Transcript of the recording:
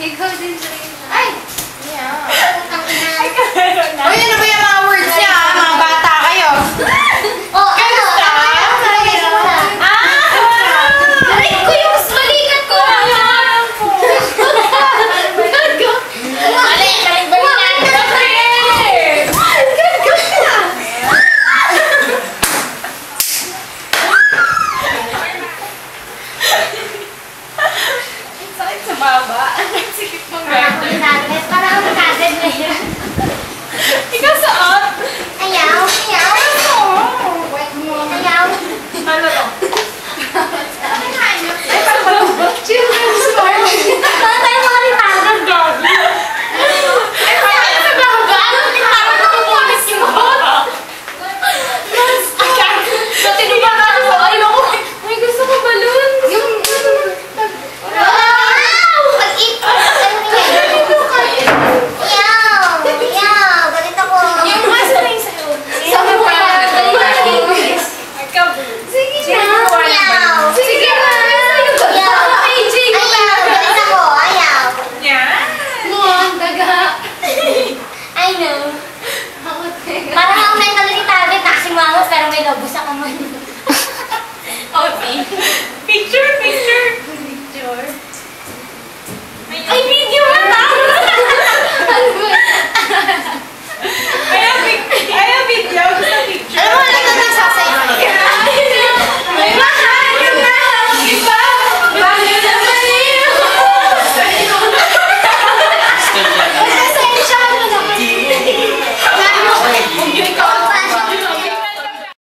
Ikaw din sa Ay! Yeah. Uy, ano ba yung mga words niya? Mga bata kayo. Oh, ano? Aray ko yung balikat ko! Mali! Balikan natin! Sakit sa baba. Sikip mong ganda. Parang magkagad na yun. Ikaw saan? Ayaw! Ayaw! Ayaw! Ano to? Ay, parang malubog. Children's party. Bakit tayo mga litagad, Gabi? Ay, parang sa baba. Parang nakukulis mo. Dati di ba nga ako? Ay, ako. Ay, gusto ko balloon. Wow! Mag-ipon! Ayaw! Ayaw! Galit ako. Yung mas na yung sa'yo. Sabi mo yan. Ikaw. Sige na. Ayaw! Sige na. Ayaw! Ayaw! Galit ako! Ayaw! Yan. I know. Parang ako mentally retarded na kasing mangos pero may lobo sa kamay. Okay. Picture, picture.